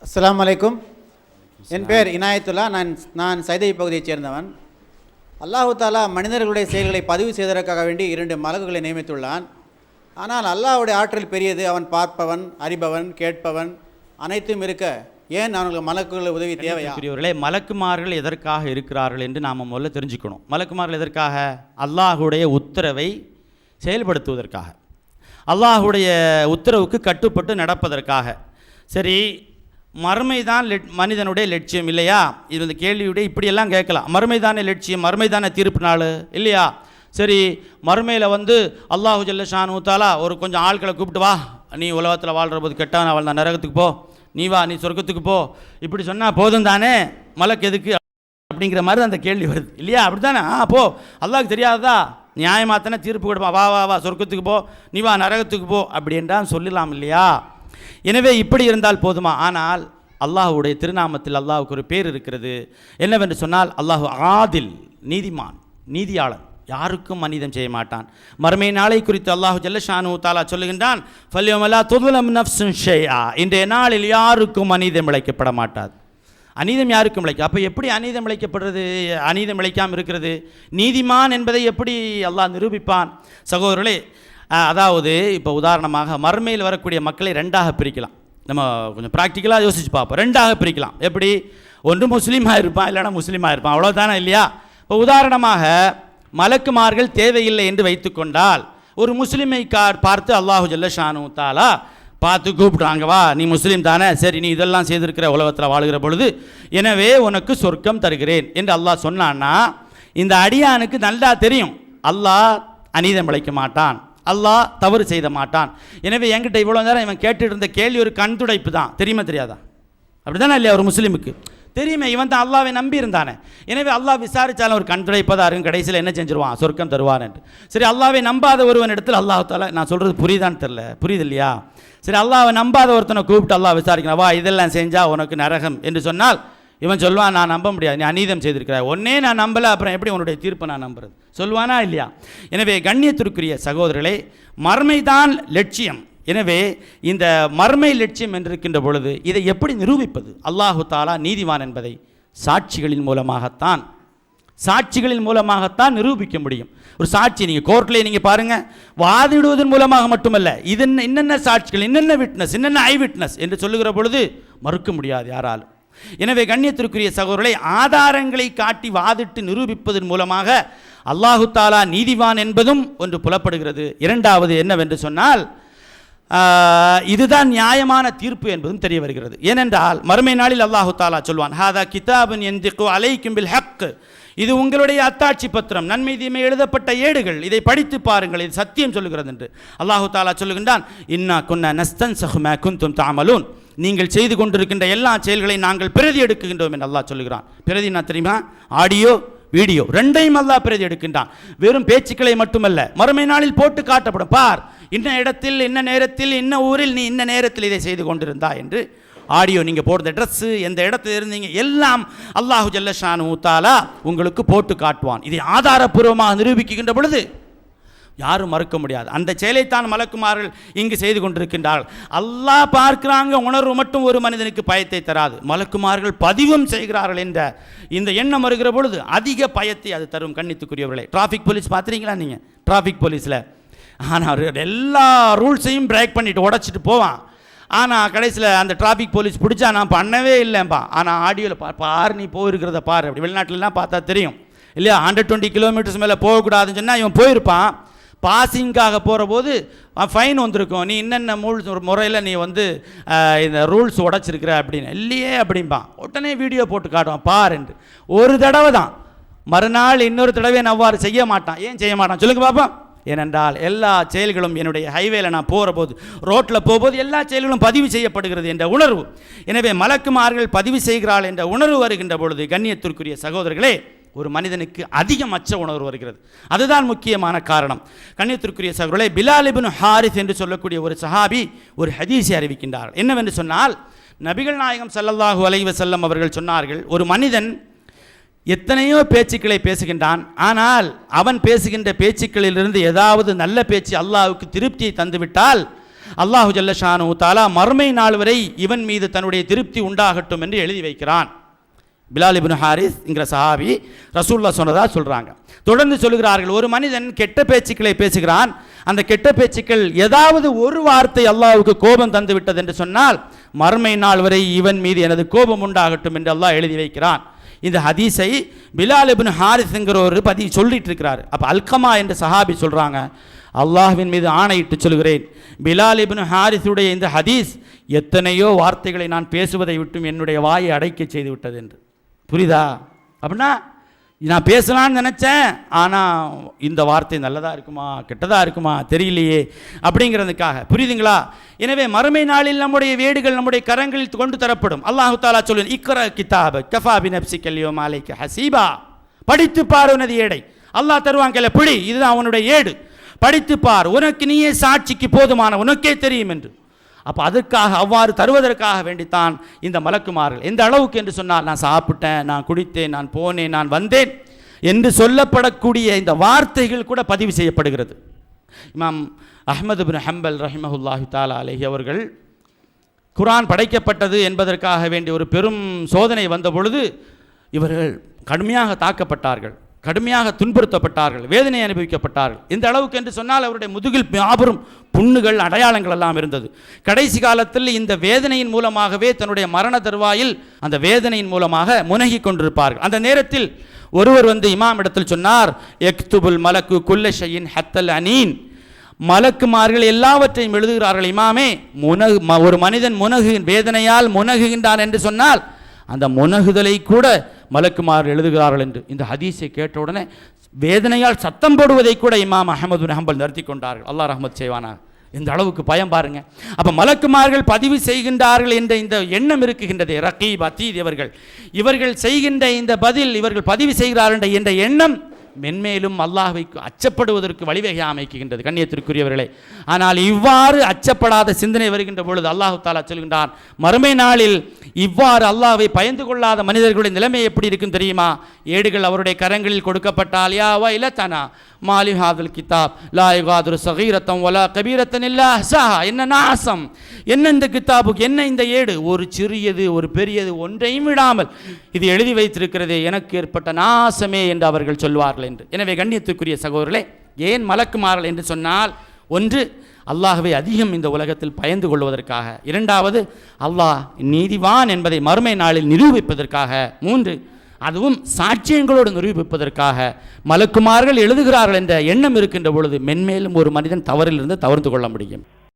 அஸ்ஸலாமு அலைக்கும். என் பேர் இனாயத்துல்லா. நான் சைதை பகுதியைச் சேர்ந்தவன். அல்லாஹு தாலா மனிதர்களுடைய செயல்களை பதிவு செய்வதற்காக வேண்டி 2 மலக்குகளை நியமித்துள்ளான். ஆனால் அல்லாஹ்வுடைய ஆற்றல் பெரியது. அவன் பார்ப்பவன், அறிபவன், கேட்பவன், அனைத்தும் இருக்க ஏன் அவங்களுக்கு மலக்குகள் உதவி தேவையா? மலக்குமார்கள் எதற்காக இருக்கிறார்கள் என்று நாம் முதல்ல தெரிஞ்சுக்கணும். மலக்குமார்கள் எதற்காக? அல்லாஹுடைய உத்தரவை செயல்படுத்துவதற்காக, அல்லாஹுடைய உத்தரவுக்கு கட்டுப்பட்டு நடப்பதற்காக. சரி, மறுமைதான் மனிதனுடைய லட்சியம் இல்லையா? இது இந்த கேள்வியுடைய இப்படியெல்லாம் கேட்கலாம். மறுமைதானே லட்சியம், மறுமைதானே தீர்ப்பு நாள் இல்லையா? சரி, மறுமையில் அல்லாஹு ஜல்ல ஷானு தாலா ஒரு கொஞ்சம் ஆட்களை கூப்பிட்டு வா, நீ உலகத்தில் வாழ்கிற போது கெட்டவன், அவள் நான் நரகத்துக்கு போ, நீ வா, நீ சொர்க்கத்துக்கு போ, இப்படி சொன்னால் போதும் தானே, மலக்கு எதுக்கு அப்படிங்கிற மாதிரி அந்த கேள்வி வருது இல்லையா? அப்படி தானே? போ, அல்லாஹ்க்கு தெரியாததா? நியாயமாக தானே தீர்ப்பு கொடுப்பா, வா வா வா சொர்க்கத்துக்கு போ, நீ வா நரகத்துக்கு போ அப்படி என்றால் சொல்லலாம் இல்லையா? எனவே இப்படி இருந்தால் போதுமா? ஆனால் அல்லாஹுடைய திருநாமத்தில் அல்லாஹுக்கு ஒரு பேர் இருக்கிறது. என்னவென்று சொன்னால் அல்லாஹு ஆதில், நீதிமான், நீதியாளன், யாருக்கும் அநீதம் செய்ய மாட்டான். மறுமை நாளை குறித்து அல்லாஹு ஜல்ல ஷானு தாலா சொல்லுகின்றான், ஃபல்யமலா துதுலம் நஃப்ஸுன் ஷைஆ, இன்றைய நாளில் யாருக்கும் அநீதம் இழைக்கப்பட மாட்டாது. அநீதம் யாருக்கும் இழைக்க. அப்போ எப்படி அநீதம் இழைக்கப்படுறது? அநீதம் இழைக்காமல் இருக்கிறது? நீதிமான் என்பதை எப்படி அல்லாஹ் நிரூபிப்பான்? சகோதரர்களே, அதாவது இப்போ உதாரணமாக மறுமையில் வரக்கூடிய மக்களை 2ஆக பிரிக்கலாம். நம்ம கொஞ்சம் ப்ராக்டிக்கலாக யோசிச்சு பார்ப்போம். 2ஆக பிரிக்கலாம். எப்படி? ஒன்று முஸ்லீமாக இருப்பான், இல்லைனா முஸ்லீமாக இருப்பான், அவ்வளோதானே இல்லையா? இப்போ உதாரணமாக மலக்குமார்கள் தேவையில்லை என்று வைத்துக்கொண்டால், ஒரு முஸ்லீமை பார்த்து அல்லாஹு ஜல்ல ஷானு தாலா பார்த்து கூப்பிட்றாங்க, வா நீ முஸ்லீம் தானே, சரி நீ இதெல்லாம் செய்திருக்கிற உலகத்தில் வாழுகிற பொழுது எனவே உனக்கு சொர்க்கம் தருகிறேன் என்று அல்லாஹ் சொன்னான்னா, இந்த அடியானுக்கு நல்லா தெரியும் அல்லாஹ் அநீதம் இழைக்க மாட்டான், அல்லாஹ் தவறு செய்த மாட்டான். எனவே என்கிட்ட இவ்வளோ நேரம் இவன் கேட்டுட்டு இருந்த கேள்வி ஒரு கண் துடைப்பு தான். தெரியுமா தெரியாதா? அப்படி தானே இல்லையா? ஒரு முஸ்லீமுக்கு தெரியுமே, இவன் தான் அல்லாஹ்வை நம்பி இருந்தானே. எனவே அல்லாஹ் விசாரித்தாலும் ஒரு கண் துடைப்பதாக இருக்கும், கடைசியில் என்ன செஞ்சிருவான்? சொர்க்கம் தருவான் என்று. சரி, அல்லாஹ்வை நம்பாத ஒருவன் இடத்தில் அல்லாஹ் தாலா, நான் சொல்கிறது புரியுதான்னு தெரில, புரியுது இல்லையா? சரி, அல்லாஹ்வை நம்பாத ஒருத்தனை கூப்பிட்டு அல்லாஹ் விசாரிக்கிறான், வா இதெல்லாம் செஞ்சால் உனக்கு நரகம் என்று சொன்னால் இவன் சொல்லுவான், நான் நம்ப முடியாது, நீ அநீதம் செய்திருக்கிறாய், ஒன்னே நான் நம்பலை, அப்புறம் எப்படி உன்னுடைய தீர்ப்பை நான் நம்புறது? சொல்லுவானா இல்லையா? எனவே கண்ணியத்திற்குரிய சகோதரர்களே, மறுமைதான் லட்சியம். எனவே இந்த மறுமை லட்சியம் என்றிருக்கின்ற பொழுது இதை எப்படி நிரூபிப்பது? அல்லாஹு தாலா நீதிவான் என்பதை சாட்சிகளின் மூலமாகத்தான் நிரூபிக்க முடியும். ஒரு சாட்சி நீங்கள் கோர்ட்டில் நீங்கள் பாருங்கள், வாதிடுவதன் மூலமாக மட்டுமல்ல, இது என்னென்ன சாட்சிகள், என்னென்ன விட்னஸ், என்னென்ன ஐ விட்னஸ் என்று சொல்லுகிற பொழுது மறுக்க முடியாது யாராலும். எனவே கண்ணியத்திற்குரிய சகோதரர்களை, ஆதாரங்களை காட்டி வாதிட்டு நிரூபிப்பதன் மூலமாக அல்லாஹு தாலா நீதிவான் என்பதும் ஒன்று புலப்படுகிறது. இரண்டாவது என்னவென்று சொன்னால், இதுதான் நியாயமான தீர்ப்பு என்பதும் தெரிய வருகிறது. ஏனென்றால் மறுமை நாளில் அல்லாஹு தாலா சொல்வான், ஹாதா கிதாபுன் யன்திகு அலைக்கும் பில் ஹக், இது உங்களுடைய அத்தாட்சி பத்திரம், நன்மை தீமை எழுதப்பட்ட ஏடுகள், இதை படித்து பாருங்கள், இது சத்தியம் சொல்லுகிறது என்று அல்லாஹு தாலா சொல்லுகின்றான். இன்னா குன்னா நஸ்தன்ஸஹு மா குன்தும் தஅமலூன், நீங்கள் செய்து கொண்டிருக்கின்ற எல்லா செயல்களை நாங்கள் பிரதி எடுக்குகின்றோம் என்று அல்லாஹ் சொல்லுகிறான். பிரதி என்ன தெரியுமா? ஆடியோ வீடியோ ரெண்டையும் அல்லாஹ் பிரதி எடுக்கின்றான். வெறும் பேச்சுக்களை மட்டுமல்ல, மறுமை நாளில் போட்டு காட்டப்படும், பார் இன்ன இடத்தில், இன்ன நேரத்தில், இன்ன ஊரில் நீ இன்ன நேரத்தில் இதை செய்து கொண்டிருந்தா என்று ஆடியோ, நீங்கள் போடுற ட்ரெஸ்ஸு, எந்த இடத்துல இருந்தீங்க, எல்லாம் அல்லாஹு ஜல்ல ஷானு தாலா உங்களுக்கு போட்டு காட்டுவான். இதை ஆதாரப்பூர்வமாக நிரூபிக்கின்ற பொழுது யாரும் மறுக்க முடியாது. அந்த செயலைத்தான் மலக்குமார்கள் இங்கு செய்து கொண்டிருக்கின்றார்கள். அல்லாஹ் பார்க்கிறாங்க, உணர்வு மட்டும் ஒரு மனிதனுக்கு பயத்தை தராது, மலக்குமார்கள் பதிவும் செய்கிறார்கள் என்ற இந்த எண்ணம் வருகிற பொழுது அதிக பயத்தை அது தரும். கண்ணியத்துக்குரியவர்களே, டிராஃபிக் போலீஸ் பார்த்துறீங்களா நீங்கள்? டிராஃபிக் போலீஸில் ஆனால் எல்லா ரூல்ஸையும் பிரேக் பண்ணிட்டு உடச்சிட்டு போவான். ஆனால் கடைசியில் அந்த டிராஃபிக் போலீஸ் பிடிச்சா நான் பண்ணவே இல்லைப்பா, ஆனால் ஆடியோவில் பார் நீ போயிருக்கிறத பார், அப்படி வெளிநாட்டிலலாம் பார்த்தா தெரியும் இல்லையா? 120 கிலோமீட்டர்ஸ் மேலே போகக்கூடாதுன்னு சொன்னால் இவன் போயிருப்பான். பாசிங்காக போகிற போது ஃபைன் வந்திருக்கும், நீ என்னென்ன முறையில் நீ இந்த ரூல்ஸ் உடைச்சிருக்கிற அப்படின்னு. இல்லையே அப்படிம்பான். உடனே வீடியோ போட்டு காட்டுவான், பார் என்று. ஒரு தடவை தான், மறுநாள் இன்னொரு தடவை நான் அவ்வாறு செய்ய மாட்டான். ஏன் செய்ய மாட்டான் சொல்லுங்க பாப்பா? ஏனென்றால் எல்லா செயல்களும் என்னுடைய ஹைவேல நான் போகிற போது, ரோட்டில் போகும்போது எல்லா செயல்களும் பதிவு செய்யப்படுகிறது என்ற உணர்வு. எனவே மலக்குமார்கள் பதிவு செய்கிறாள் என்ற உணர்வு வருகின்ற பொழுது கண்ணியத்திற்குரிய சகோதரர்களே, ஒரு மனிதனுக்கு அதிகம் அச்ச உணர்வு வருகிறது. அதுதான் முக்கியமான காரணம். கண்ணியத்திற்குரிய சகோதரர்களே, பிலால் இப்னு ஹாரிஸ் என்று சொல்லக்கூடிய ஒரு சஹாபி ஒரு ஹதீஸை அறிவிக்கின்றார்கள். என்னவென்று சொன்னால், நபிகள் நாயகம் ஸல்லல்லாஹு அலைஹி வஸல்லம் அவர்கள் சொன்னார்கள், ஒரு மனிதன் எத்தனையோ பேச்சுக்களை பேசுகின்றான், ஆனால் அவன் பேசுகின்ற பேச்சுக்களிலிருந்து ஏதாவது நல்ல பேச்சு அல்லாஹ்வுக்கு திருப்தியை தந்துவிட்டால் அல்லாஹு ஜல்லஷானு தஆலா மறுமை நாள் வரை இவன் மீது தன்னுடைய திருப்தி உண்டாகட்டும் என்று எழுதி வைக்கிறான். பிலால் இப்னு ஹாரிஸ் என்கிற சஹாபி ரசூலுல்லாஹ் சொன்னதா சொல்றாங்க. தொடர்ந்து சொல்கிறார்கள், ஒரு மனிதன் கெட்ட பேச்சுக்களை பேசுகிறான், அந்த கெட்ட பேச்சுக்கள் ஏதாவது ஒரு வார்த்தை அல்லாஹ்வுக்கு கோபம் தந்து விட்டது என்று சொன்னால் மறுமை நாள் வரை இவன் மீது எனது கோபம் உண்டாகட்டும் என்று அல்லாஹ் எழுதி வைக்கிறான். இந்த ஹதீஸை பிலால் இப்னு ஹாரிஸ்ங்கிற ஒரு சொல்லிட்டு இருக்கிறார். அப்போ அல்கமா என்ற சஹாபி சொல்றாங்க, அல்லாஹ்வின் மீது ஆணையிட்டு சொல்கிறேன், பிலால் இப்னு ஹாரிஸுடைய இந்த ஹதீஸ் எத்தனையோ வார்த்தைகளை நான் பேசுவதை விட்டும் என்னுடைய வாயை அடைக்க செய்து விட்டது என்று. புரியுதா? அப்படின்னா நான் பேசலான்னு நினச்சேன், ஆனால் இந்த வார்த்தை நல்லதாக இருக்குமா கெட்டதாக இருக்குமா தெரியலையே அப்படிங்கிறதுக்காக. புரியுதுங்களா? எனவே மறுமை நாளில் நம்முடைய வேடுகள் நம்முடைய கரங்களில் கொண்டு தரப்படும். அல்லாஹு தாலா சொல்லுன், இக்ரா கிதாப கஃபா பினப்சிக அல்யௌம அலைக ஹஸீபா. படித்து பார் உனது ஏடை. அல்லாஹ் தருவாங்கல்ல பிடி, இதுதான் அவனுடைய ஏடு. படித்து பார், உனக்கு நீயே சாட்சிக்கு போதுமான, உனக்கே தெரியும் என்று. அப்போ அதற்காக அவ்வாறு தருவதற்காக வேண்டித்தான் இந்த மலக்குமார்கள். எந்த அளவுக்கு என்று சொன்னால், நான் சாப்பிட்டேன், நான் குடித்தேன், நான் போனேன், நான் வந்தேன் என்று சொல்லப்படக்கூடிய இந்த வார்த்தைகள் கூட பதிவு செய்யப்படுகிறது. இமாம் அஹ்மது பின் ஹம்பல் ரஹிமஹுல்லாஹி தஆலா அலைஹி அவர்கள் குர்ஆன் படைக்கப்பட்டது என்பதற்காக வேண்டிய ஒரு பெரும் சோதனை வந்த பொழுது இவர்கள் கடுமையாக தாக்கப்பட்டார்கள், கடுமையாக துன்புறுத்தப்பட்டார்கள், வேதனை அனுபவிக்கப்பட்டார்கள். இந்த அளவுக்கு என்று சொன்னால் அவருடைய முதுகில் மாபெரும் புண்ணுகள் அடையாளங்கள் எல்லாம் இருந்தது. கடைசி காலத்தில் இந்த வேதனையின் மூலமாகவே தன்னுடைய மரண தருவாயில் அந்த வேதனையின் மூலமாக முனகி கொண்டிருப்பார்கள். அந்த நேரத்தில் ஒருவர் வந்து இமாம் இடத்தில் சொன்னார், எக்துபுல் மலக்கு குல்ல ஷையின் ஹத்தல் அனீன். மலக்குமார்கள் எல்லாவற்றையும் எழுதுகிறார்கள் இமாமே. ஒரு மனிதன் வேதனையால் முனகுகின்றான் என்று சொன்னால் அந்த முனகுதலை கூட மலக்குமார்கள் எழுதுகிறார்கள் என்று. இந்த ஹதீஸை கேட்டவுடனே வேதனையால் சத்தம் போடுவதை கூட இமாம் அஹ்மது பின் ஹம்பல் நிறுத்தி கொண்டார்கள். அல்லாஹ் ரஹ்மத் செய்வானா. இந்த அளவுக்கு பயம் பாருங்க. அப்ப மலக்குமார்கள் பதிவு செய்கின்றார்கள் என்ற இந்த எண்ணம் இருக்குகின்றது. ரகீப் அதீத் இவர்கள் செய்கின்ற இந்த பதில், இவர்கள் பதிவு செய்கிறார்கள் என்ற எண்ணம் மென்மேலும் அல்லாஹ்வை அச்சப்படுவதற்கு வழிவகை அமைக்கின்றது, கண்ணியத்திற்குரியவர்களே. ஆனால் இவ்வாறு அச்சப்படாத சிந்தனை வருகின்ற பொழுது அல்லாஹு தாலா சொல்கின்றான், மறுமை நாளில் இவ்வாறு அல்லாஹ்வை பயந்து கொள்ளாத மனிதர்களுடைய நிலைமை எப்படி இருக்கும் தெரியுமா? ஏடுகள் அவருடைய கரங்களில் கொடுக்கப்பட்டால், யா வைலதனா மாலி ஹாதல் கிதாப் லா யுகாதிரு ஸகீரத்தன் வலா கபீரத்தன் இல்லா அஹ்ஸாஹா. என்ன நாசம், என்ன இந்த கிதாபுக்கு, என்ன இந்த ஏடு, ஒரு சிறியது ஒரு பெரியது ஒன்றையும் விடாமல் இது எழுதி வைத்திருக்கிறதே, எனக்கு ஏற்பட்ட நாசமே என்று அவர்கள் சொல்வார்கள் என்று. எனவே கண்ணியத்துக்குரிய சகோதரர்களே, ஏன் மலக்குமார்கள் என்று சொன்னால், ஒன்று அல்லாஹ்வை அதிகம் இந்த உலகத்தில் பயந்து கொள்வதற்காக, இரண்டாவது அல்லாஹ் நீதிவான் என்பதை மறுமை நாளில் நிரூபிப்பதற்காக, மூன்று அதுவும் சாட்சியங்களோடு நிரூபிப்பதற்காக மலக்குமார்கள் எழுதுகிறார்கள் என்ற எண்ணம் இருக்கின்ற பொழுது மென்மேலும் ஒரு மனிதன் தவறிலிருந்து தவிர்த்து கொள்ள முடியும்.